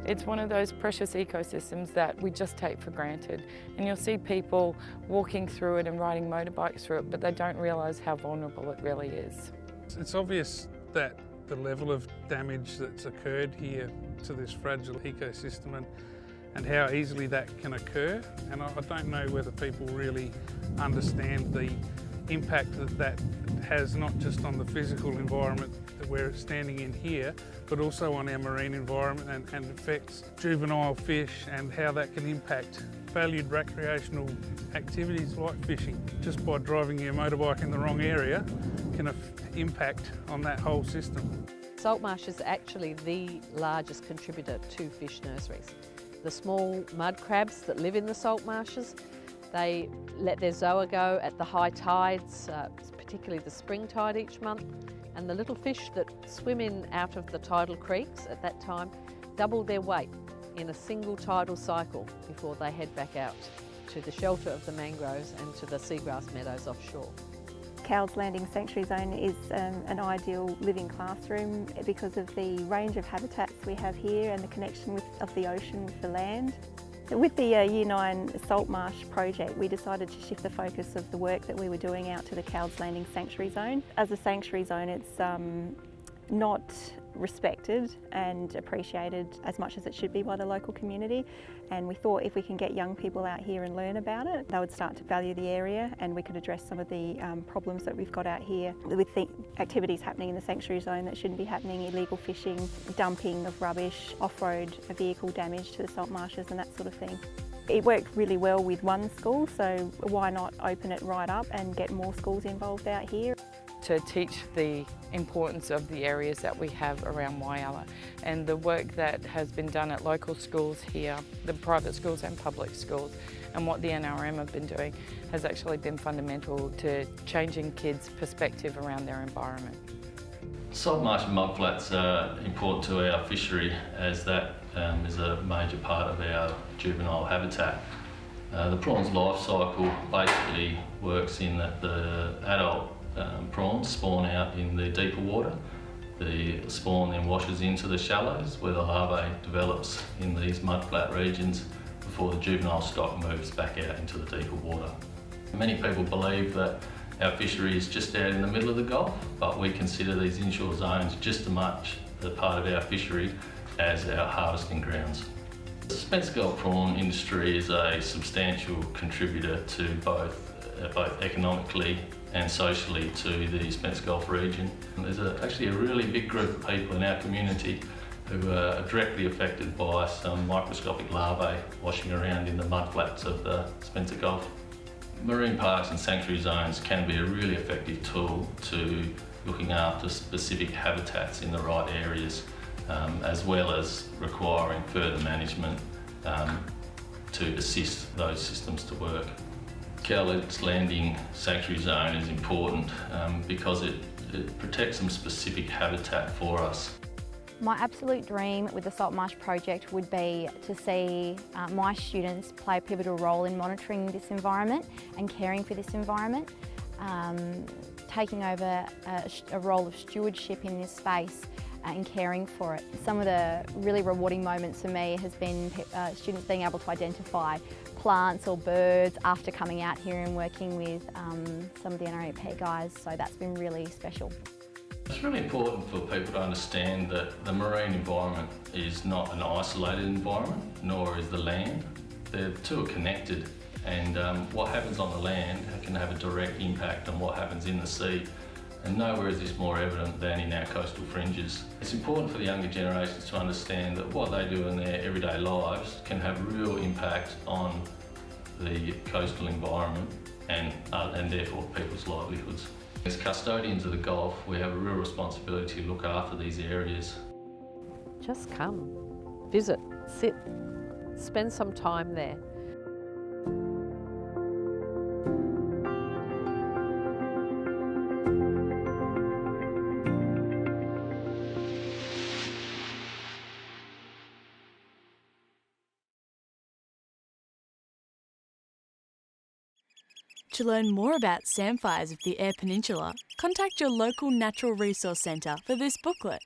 It's one of those precious ecosystems that we just take for granted. And you'll see people walking through it and riding motorbikes through it, but they don't realise how vulnerable it really is. It's obvious that the level of damage that's occurred here to this fragile ecosystem and how easily that can occur. And I don't know whether people really understand the impact that has, not just on the physical environment that we're standing in here, but also on our marine environment and affects juvenile fish and how that can impact valued recreational activities like fishing. Just by driving your motorbike in the wrong area can impact on that whole system. Salt marsh is actually the largest contributor to fish nurseries. The small mud crabs that live in the salt marshes, they let their zoa go at the high tides, particularly the spring tide each month, and the little fish that swim in out of the tidal creeks at that time double their weight in a single tidal cycle before they head back out to the shelter of the mangroves and to the seagrass meadows offshore. Cowes Landing Sanctuary Zone is an ideal living classroom because of the range of habitats we have here and the connection of the ocean with the land. With the Year 9 Salt Marsh project, we decided to shift the focus of the work that we were doing out to the Cowes Landing Sanctuary Zone. As a sanctuary zone, it's not respected and appreciated as much as it should be by the local community, and we thought if we can get young people out here and learn about it, they would start to value the area and we could address some of the problems that we've got out here with the activities happening in the sanctuary zone that shouldn't be happening: illegal fishing, dumping of rubbish, off-road vehicle damage to the salt marshes and that sort of thing. It worked really well with one school, so why not open it right up and get more schools involved out here? To teach the importance of the areas that we have around Whyalla and the work that has been done at local schools here, the private schools and public schools, and what the NRM have been doing has actually been fundamental to changing kids' perspective around their environment. Salt marsh and mudflats are important to our fishery as that is a major part of our juvenile habitat. The prawn's life cycle basically works in that the adult prawns spawn out in the deeper water. The spawn then washes into the shallows where the larvae develops in these mudflat regions before the juvenile stock moves back out into the deeper water. Many people believe that our fishery is just out in the middle of the Gulf, but we consider these inshore zones just as much a part of our fishery as our harvesting grounds. The Spence Gulf prawn industry is a substantial contributor to both economically and socially to the Spence Gulf region. There's actually a really big group of people in our community who are directly affected by some microscopic larvae washing around in the mudflats of the Spencer Gulf. Marine parks and sanctuary zones can be a really effective tool to looking after specific habitats in the right areas, as well as requiring further management to assist those systems to work. Cowes Landing Sanctuary Zone is important because it protects some specific habitat for us. My absolute dream with the Salt Marsh project would be to see my students play a pivotal role in monitoring this environment and caring for this environment, taking over a role of stewardship in this space and caring for it. Some of the really rewarding moments for me has been students being able to identify plants or birds after coming out here and working with some of the NREP guys, so that's been really special. It's really important for people to understand that the marine environment is not an isolated environment, nor is the land. The two are connected, and what happens on the land can have a direct impact on what happens in the sea. And nowhere is this more evident than in our coastal fringes. It's important for the younger generations to understand that what they do in their everyday lives can have real impact on the coastal environment and therefore people's livelihoods. As custodians of the Gulf, we have a real responsibility to look after these areas. Just come, visit, sit, spend some time there. To learn more about samphires of the Eyre Peninsula, contact your local Natural Resource Centre for this booklet.